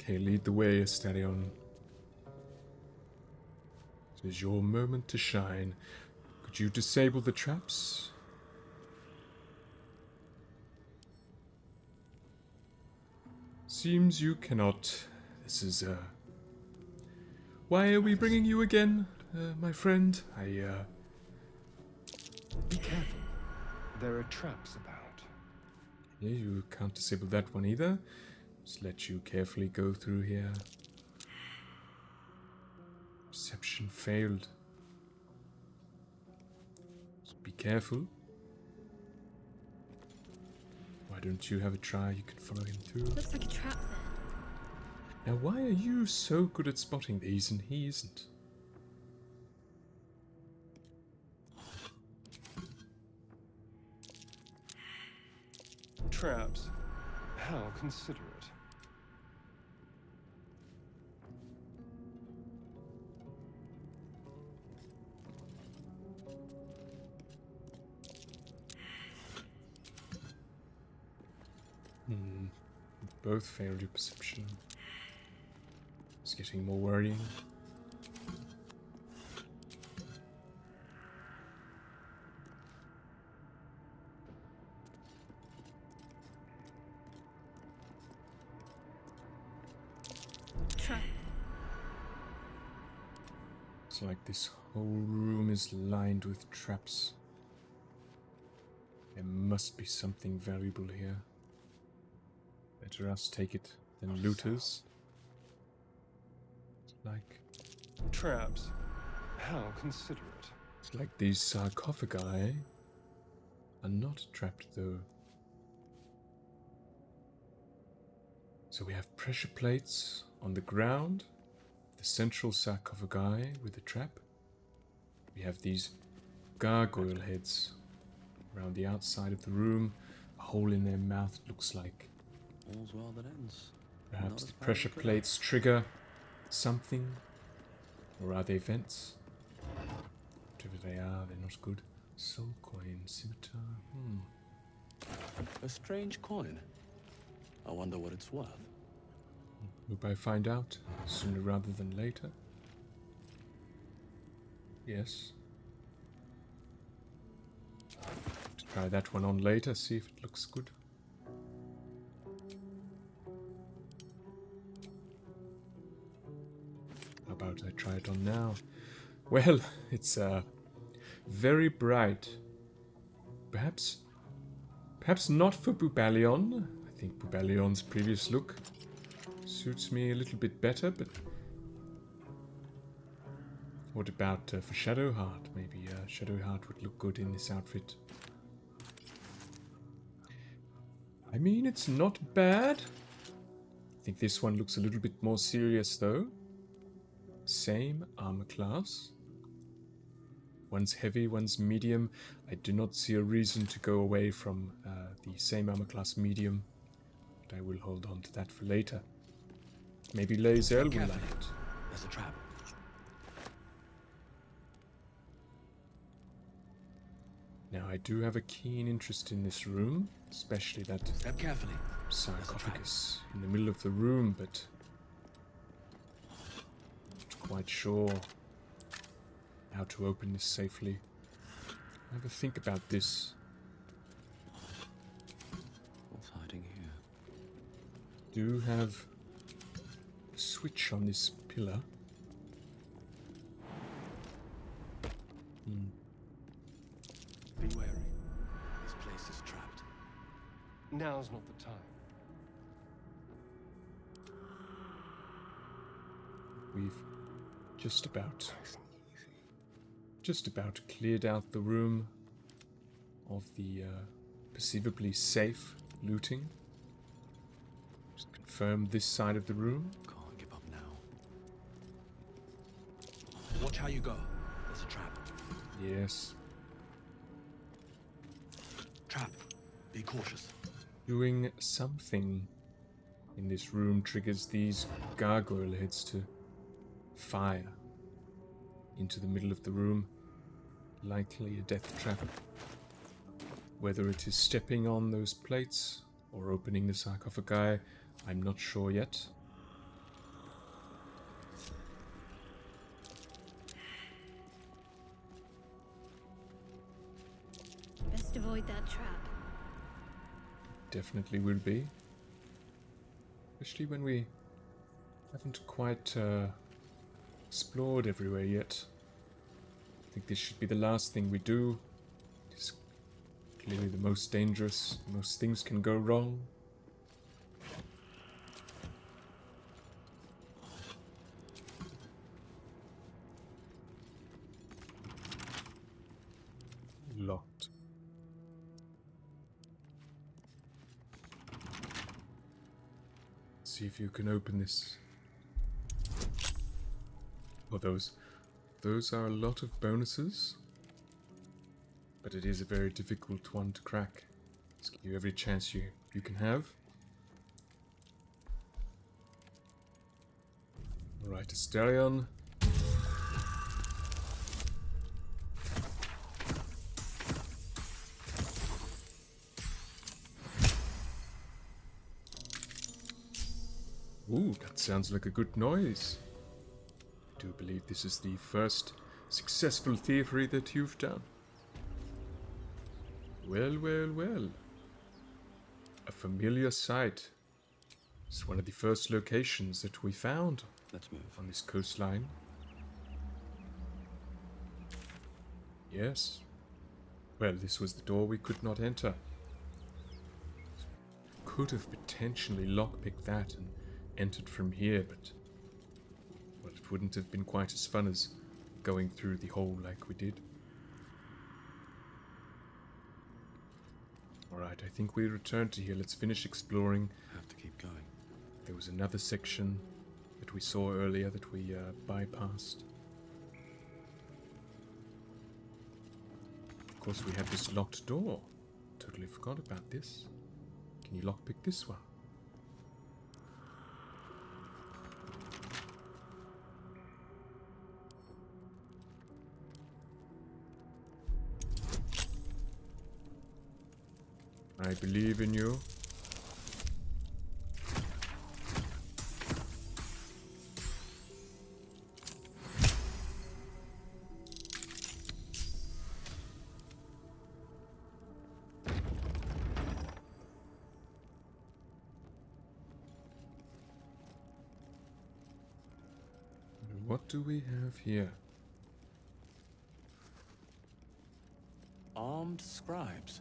Okay, lead the way, Astarion. It is your moment to shine. Could you disable the traps? Seems you cannot. This is, Why are we bringing you again, my friend? Be careful. There are traps about. Yeah, you can't disable that one either. Just let you carefully go through here. Perception failed. Just be careful. Why don't you have a try? You can follow him through. Looks like a trap there. Now, why are you so good at spotting these and he isn't? Traps? How considerate. Both failed your perception. It's getting more worrying. Trap. It's like this whole room is lined with traps. There must be something valuable here. Better us take it than looters. It's like... Traps? How considerate. It's like these sarcophagi are not trapped though. So we have pressure plates on the ground, the central sarcophagi with a trap. We have these gargoyle heads around the outside of the room. A hole in their mouth looks like. All's well that ends. Perhaps the pressure plates trigger something. Or are they vents? Whatever they are, they're not good. Soul coin, scimitar. A strange coin. I wonder what it's worth. Hope I find out sooner rather than later. Yes. Try that one on later, see if it looks good. How about I try it on now? Well, it's very bright. Perhaps not for Bubalyon. I think Bubalyon's previous look suits me a little bit better, but what about for Shadowheart? Maybe Shadowheart would look good in this outfit. I mean, it's not bad. I think this one looks a little bit more serious though. Same armor class. One's heavy, one's medium. I do not see a reason to go away from the same armor class medium. But I will hold on to that for later. Maybe Lae'zel will like it. There's a trap. Now I do have a keen interest in this room, especially that Step carefully. sarcophagus in the middle of the room, but not quite sure how to open this safely. Have a think about this. What's hiding here? Do have a switch on this pillar. Be wary. This place is trapped. Now's not the time. We've just about cleared out the room of the perceivably safe looting. Just confirm this side of the room. Can't give up now. Watch how you go. There's a trap. Yes. Trap. Be cautious. Doing something in this room triggers these gargoyle heads to fire into the middle of the room. Likely a death trap. Whether it is stepping on those plates or opening the sarcophagi, I'm not sure yet. Best avoid that trap. Definitely will be. Especially when we haven't quite explored everywhere yet. I think this should be the last thing we do. It's clearly the most dangerous. Most things can go wrong. Locked. See if you can open this. Well, those are a lot of bonuses, but it is a very difficult one to crack. Let's give you every chance you can have. Alright, Asterion. Ooh, that sounds like a good noise. I do believe this is the first successful thievery that you've done. Well, well, well. A familiar sight. It's one of the first locations that we found. Let's move. On this coastline. Yes. Well, this was the door we could not enter. Could have potentially lockpicked that and entered from here, but well, it wouldn't have been quite as fun as going through the hole like we did. Alright, I think we return to here. Let's finish exploring. Have to keep going. There was another section that we saw earlier that we bypassed. Of course, we have this locked door. Totally forgot about this. Can you lockpick this one? I believe in you. What do we have here? Armed scribes,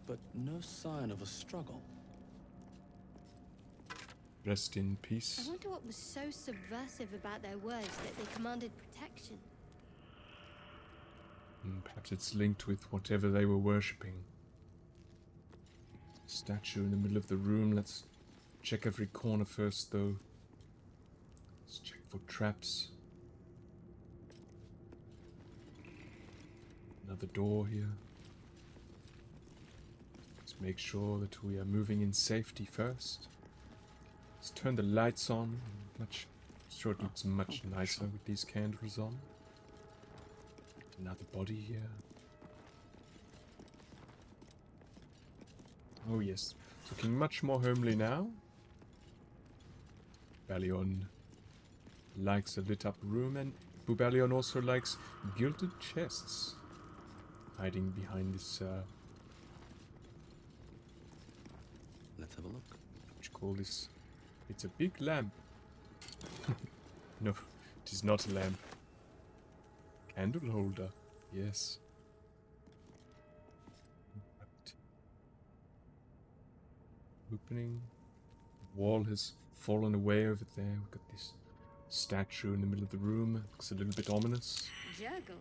but no sign of a struggle. Rest in I peace. wonder what was so subversive about their words that they commanded protection. Perhaps it's linked with whatever they were worshipping. Statue in the middle of the room. Let's check every corner first, though. Let's check for traps. Another door here. Let's make sure that we are moving in safety first. Let's turn the lights on. Sure, it looks much nicer with these candles on. Another body here. Oh yes, it's looking much more homely now. Bubalyon likes a lit up room, and Bubalyon also likes gilded chests. Hiding behind this, Let's have a look. what you call this? It's a big lamp. No, it is not a lamp. Candle holder, yes. Right. Opening. The wall has fallen away over there. We've got this statue in the middle of the room. Looks a little bit ominous. Jurgle?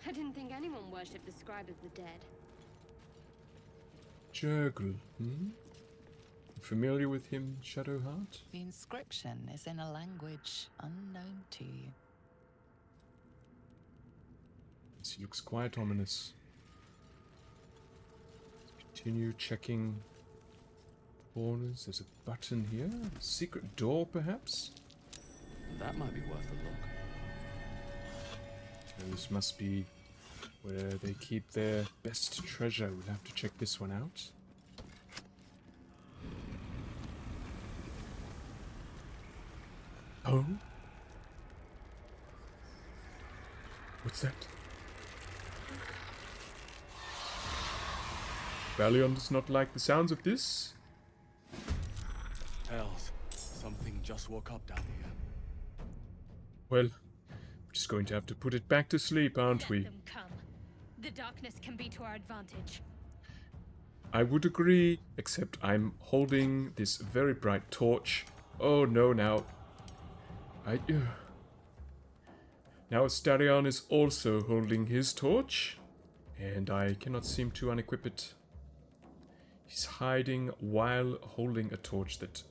I didn't think anyone worshipped the scribe of the dead. Jurgle, Familiar with him, Shadowheart? The inscription is in a language unknown to you. Yes, he looks quite ominous. Let's continue checking corners. There's a button here. A secret door, perhaps? That might be worth a look. This must be where they keep their best treasure. We'll have to check this one out. Oh? What's that? Bubalyon does not like the sounds of this. Hells, something just woke up down here. Well, we're just going to have to put it back to sleep, aren't Let we? them come. The darkness can be to our advantage. I would agree, except I'm holding this very bright torch. Oh no, now. Now Astarion is also holding his torch, and I cannot seem to unequip it. He's hiding while holding a torch that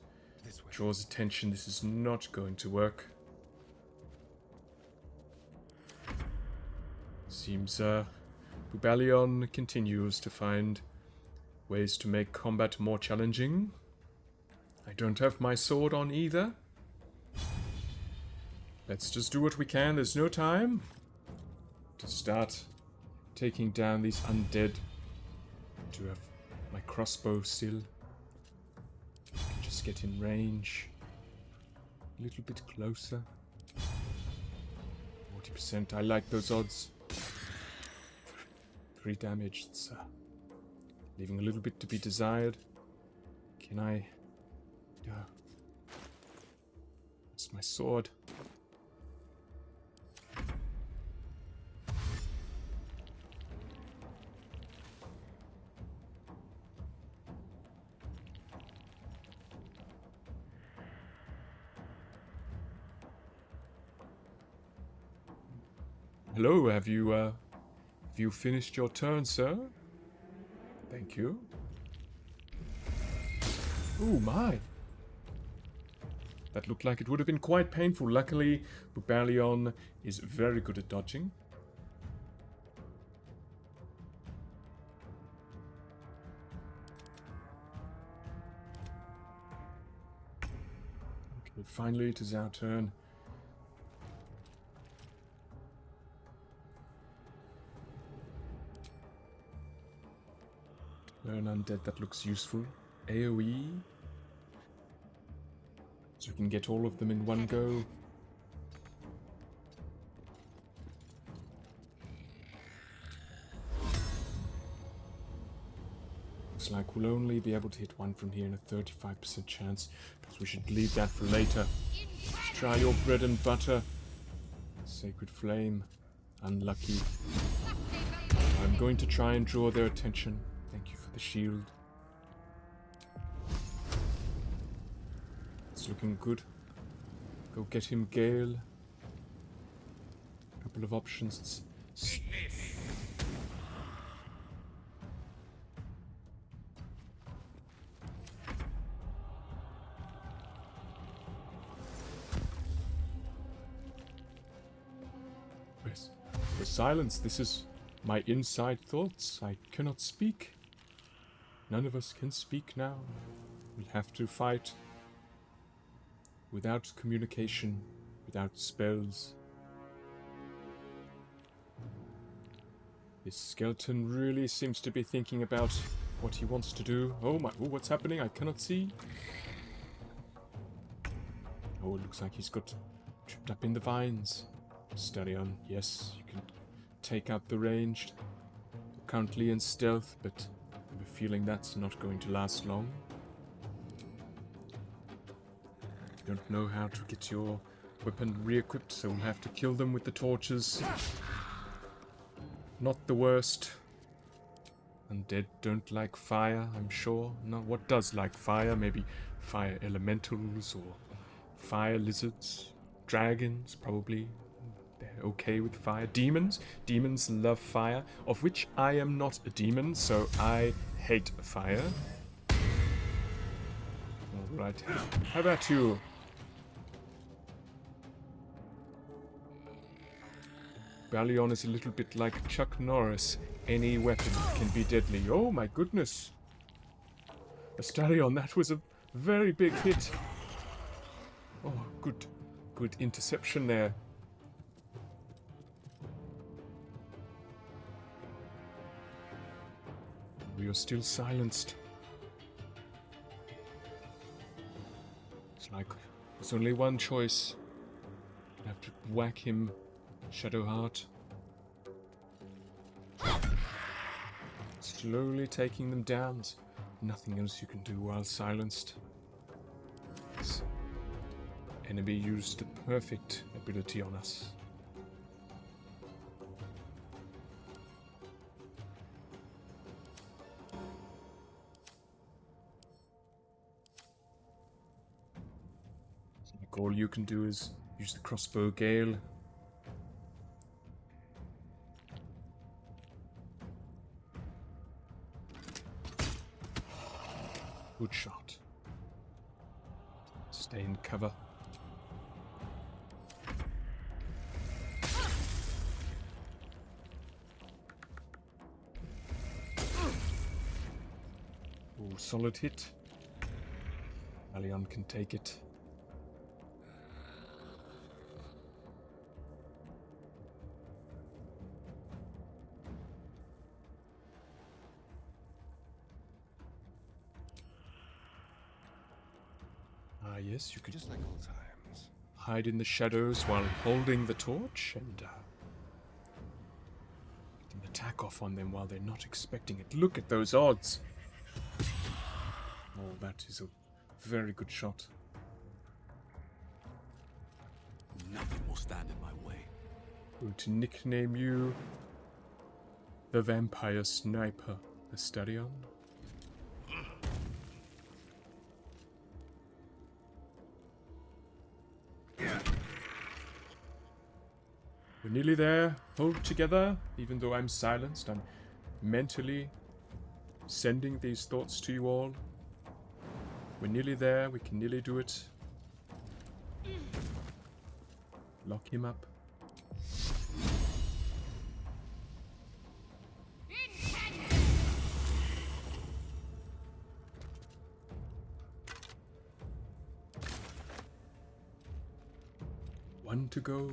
draws attention. This is not going to work. Seems Bubalyon continues to find ways to make combat more challenging. I don't have my sword on either. Let's just do what we can. There's no time to start taking down these undead. To have my crossbow still. I can just get in range. A little bit closer. 40%. I like those odds. 3 damage. It's leaving a little bit to be desired. Can I... It's my sword. Hello, have you finished your turn, sir? Thank you. Oh my! That looked like it would have been quite painful. Luckily, Bubalyon is very good at dodging. Okay, finally it is our turn. Learn undead, that looks useful. AoE. So we can get all of them in one go. Looks like we'll only be able to hit one from here and a 35% chance. Perhaps we should leave that for later. Let's try your bread and butter. Sacred Flame. Unlucky. I'm going to try and draw their attention. Thank you for the shield. It's looking good. Go get him, Gale. Couple of options. Yes. The silence. This is my inside thoughts. I cannot speak. None of us can speak now. We'll have to fight without communication, without spells. This skeleton really seems to be thinking about what he wants to do. Oh my, oh, what's happening? I cannot see. Oh, it looks like he's got tripped up in the vines. Astarion, yes, you can take out the ranged. Currently in stealth, but I have a feeling that's not going to last long. Don't know how to get your weapon re-equipped, so we'll have to kill them with the torches. Not the worst. Undead don't like fire, I'm sure. No, what does like fire? Maybe fire elementals or fire lizards. Dragons, probably. They're okay with fire. Demons. Demons love fire, of which I am not a demon, so I hate fire. Alright. How about you? Bubalyon is a little bit like Chuck Norris. Any weapon can be deadly. Oh my goodness. Astarion, that was a very big hit. Oh, good interception there. We are still silenced. It's like there's only one choice. I have to whack him. Shadowheart. Let's Slowly taking them down. There's nothing else you can do while silenced. This enemy used the perfect ability on us. Like all you can do is use the crossbow gale. Good shot. Stay in cover. Oh, solid hit. Alion can take it. Ah, yes, you could Just like old times. hide in the shadows while holding the torch and get an attack off on them while they're not expecting it. Look at those odds. Oh, that is a very good shot. Nothing will stand in my way. Going to nickname you the Vampire Sniper, Astarion. We're nearly there. Hold together. Even though I'm silenced, I'm mentally sending these thoughts to you all. We're nearly there. We can nearly do it. Lock him up. One to go.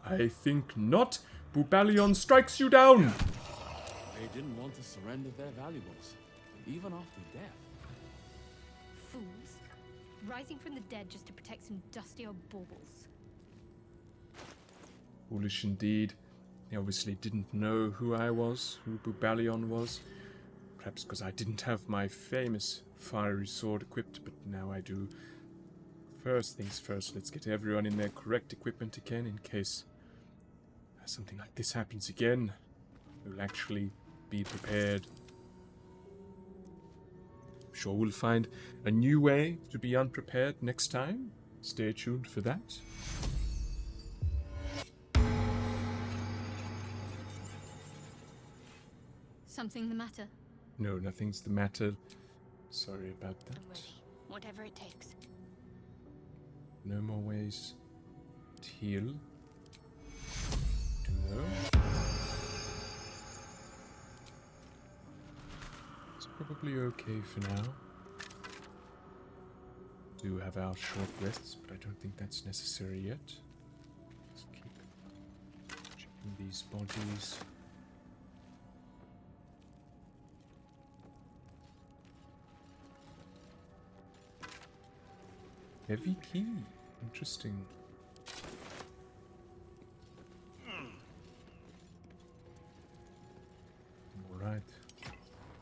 I think not. Bubalyon strikes you down. They didn't want to surrender their valuables, even after death. Fools. Rising from the dead just to protect some dusty old baubles. Foolish indeed. They obviously didn't know who I was, who Bubalyon was. Perhaps because I didn't have my famous fiery sword equipped, but now I do. First things first, let's get everyone in their correct equipment again in case something like this happens again. We'll actually be prepared. I'm sure we'll find a new way to be unprepared next time. Stay tuned for that. Something the matter? No, nothing's the matter. Sorry about that. I'm ready. Whatever it takes. No more ways to heal. No. It's probably okay for now. Do have our short rests, but I don't think that's necessary yet. Let's keep checking these bodies. Heavy key. Interesting. Alright.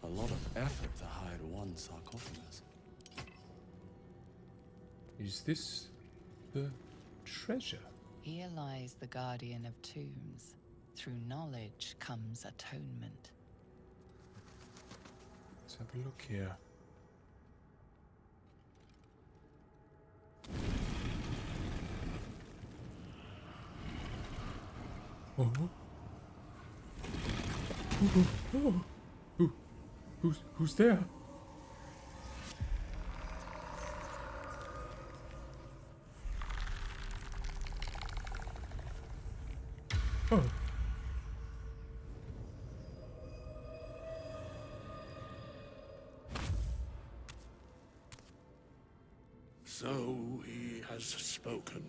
A lot of effort to hide one sarcophagus. Is this the treasure? Here lies the guardian of tombs. Through knowledge comes atonement. Let's have a look here. Oh. Who's there? Oh. So he has spoken,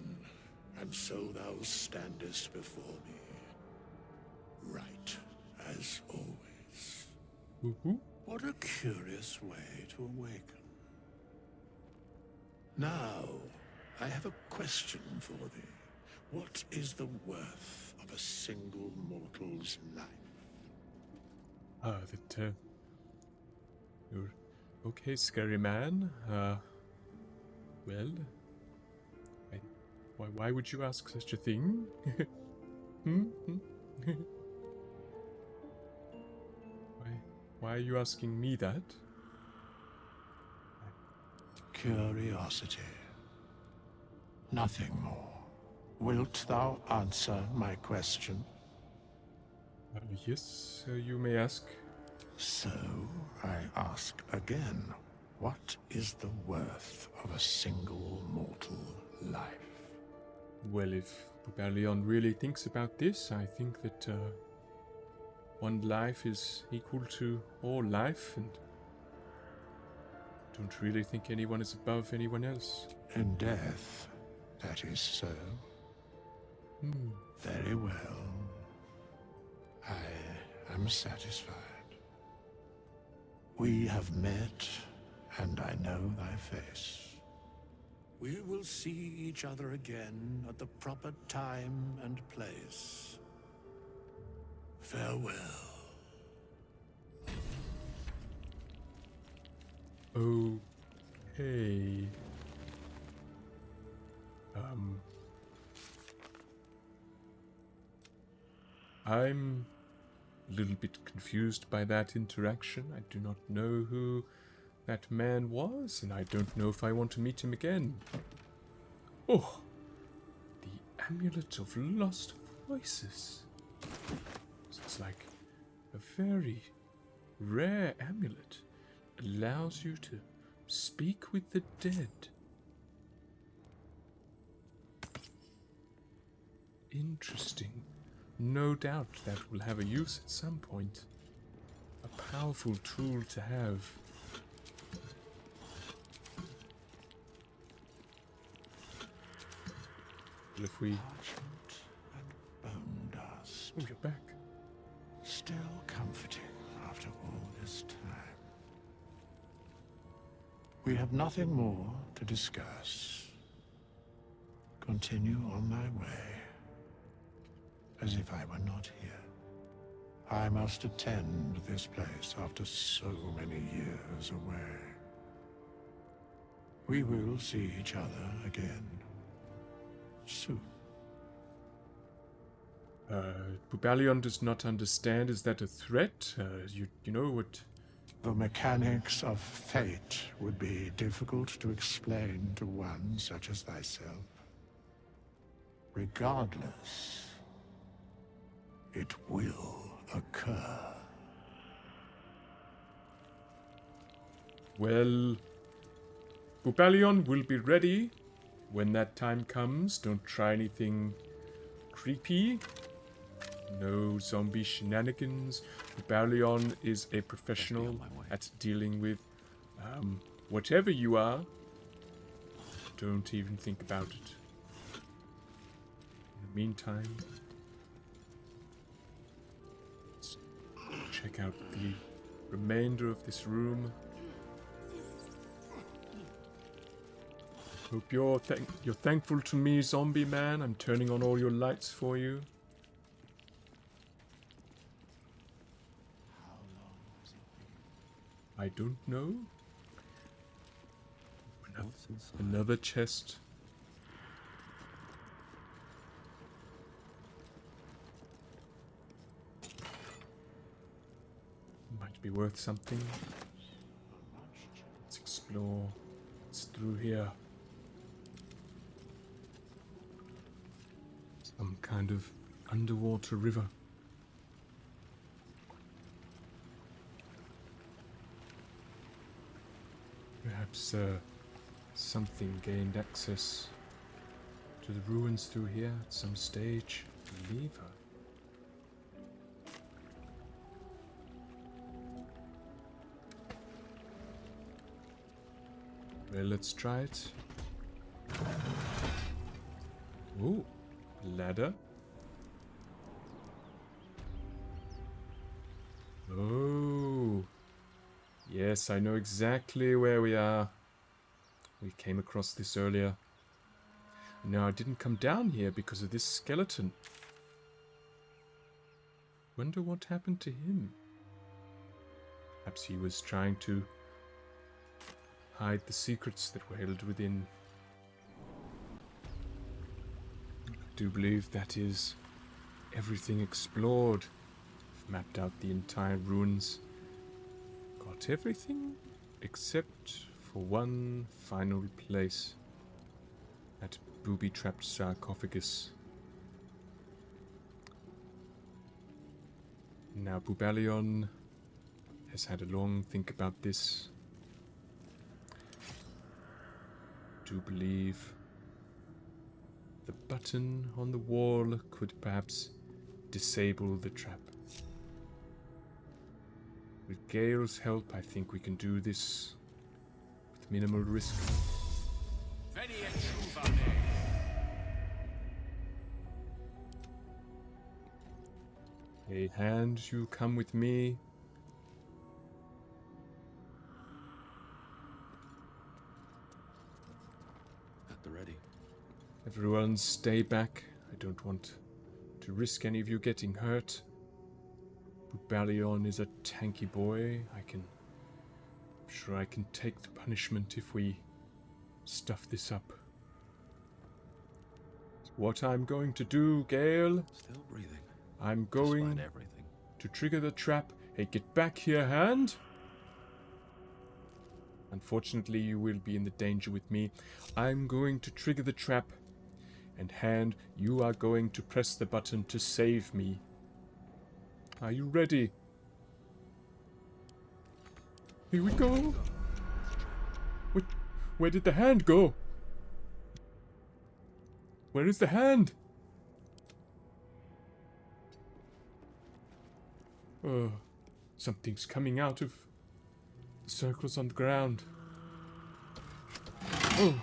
and so thou standest before me, right as always. Woohoo. What a curious way to awaken. Now, I have a question for thee. What is the worth of a single mortal's life? You're okay, scary man. Well, why would you ask such a thing? Why are you asking me that? Curiosity. Nothing more. Wilt thou answer my question? Yes, you may ask. So, I ask again, what is the worth of a single mortal life? Well, if Bubalyon really thinks about this, I think that one life is equal to all life, and don't really think anyone is above anyone else. In death, that is so. Very well. I am satisfied. We have met, and I know thy face. We will see each other again at the proper time and place. Farewell. Okay. I'm a little bit confused by that interaction. I do not know who that man was, and I don't know if I want to meet him again. Oh, the Amulet of Lost Voices. It's like a very rare amulet. Allows you to speak with the dead. Interesting. No doubt that will have a use at some point. A powerful tool to have. Well, if we... Parchment and bone dust. Oh, you're back. Still comforting after all this time. We have nothing more to discuss. Continue on thy way, as if I were not here. I must attend this place after so many years away. We will see each other again soon. Bubalyon does not understand. Is that a threat? You know what... The mechanics of fate would be difficult to explain to one such as thyself. Regardless, it will occur. Well, Bubalyon will be ready when that time comes. Don't try anything creepy. No zombie shenanigans. Bubalyon is a professional at dealing with whatever you are. Don't even think about it. In the meantime, let's check out the remainder of this room. Hope you're thankful to me, zombie man. I'm turning on all your lights for you. I don't know. Another chest. Might be worth something. Let's explore. It's through here. Some kind of underwater river. Perhaps something gained access to the ruins through here at some stage. A lever. Well, let's try it. Ooh, ladder. Oh. Yes, I know exactly where we are. We came across this earlier. No, I didn't come down here because of this skeleton. Wonder what happened to him. Perhaps he was trying to hide the secrets that were held within. I do believe that is everything explored. I've mapped out the entire ruins. Got everything except for one final place. That booby-trapped sarcophagus. Now Bubalyon has had a long think about this. Do believe the button on the wall could perhaps disable the trap. With Gale's help, I think we can do this with minimal risk. Hey, Hand, you come with me. At the ready. Everyone stay back. I don't want to risk any of you getting hurt. Bubalyon is a tanky boy. I'm sure I can take the punishment if we stuff this up. What I'm going to do, Gale, Still breathing. I'm going Despite everything. to trigger the trap. Hey, get back here, Hand. Unfortunately, you will be in the danger with me. I'm going to trigger the trap. And Hand, you are going to press the button to save me. Are you ready? Here we go. Where did the hand go? Where is the hand? Oh, something's coming out of the circles on the ground. Oh.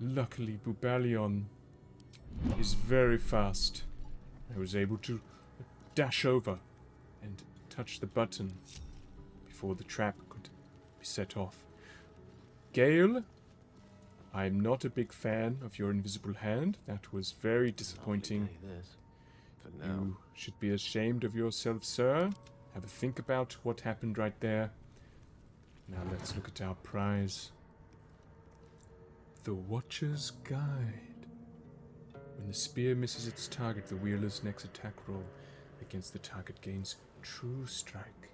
Luckily, Bubalyon is very fast. I was able to dash over and touch the button before the trap could be set off. Gale, I'm not a big fan of your invisible hand. That was very disappointing. You should be ashamed of yourself, sir. Have a think about what happened right there. Now let's look at our prize. The Watcher's Guide. When the spear misses its target, the wielders' next attack roll against the target gains true strike.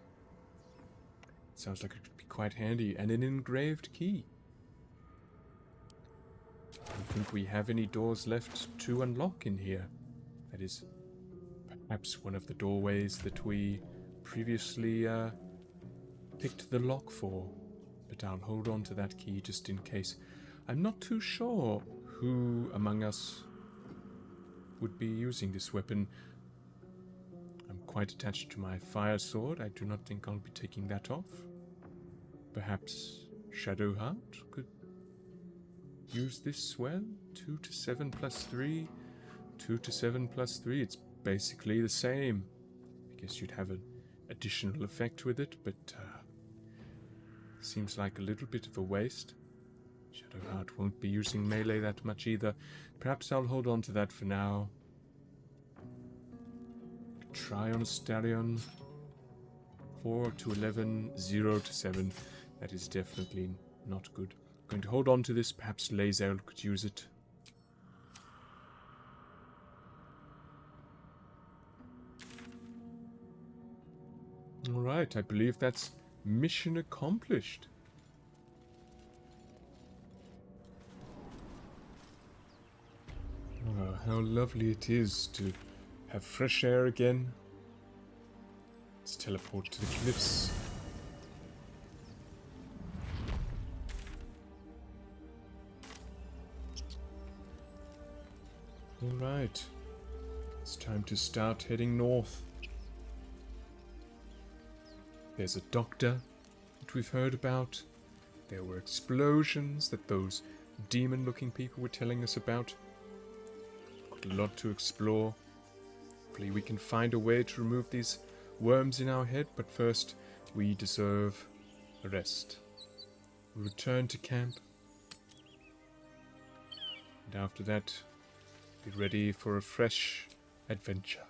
Sounds like it could be quite handy. And an engraved key. I don't think we have any doors left to unlock in here. That is perhaps one of the doorways that we previously picked the lock for. But I'll hold on to that key just in case. I'm not too sure who among us would be using this weapon. I'm quite attached to my fire sword. I do not think I'll be taking that off. Perhaps Shadowheart could use this well? 2 to 7 plus 3. 2 to 7 plus 3. It's basically the same. I guess you'd have an additional effect with it, but seems like a little bit of a waste. Shadowheart won't be using melee that much either. Perhaps I'll hold on to that for now. Try on a stallion. 4 to 11, 0 to 7. That is definitely not good. Going to hold on to this. Perhaps Lae'zel could use it. Alright, I believe that's mission accomplished. Oh, how lovely it is to have fresh air again. Let's teleport to the cliffs. Alright. It's time to start heading north. There's a doctor that we've heard about. There were explosions that those demon-looking people were telling us about. Got a lot to explore. Hopefully we can find a way to remove these worms in our head, but first we deserve a rest. We'll return to camp. And after that, be ready for a fresh adventure.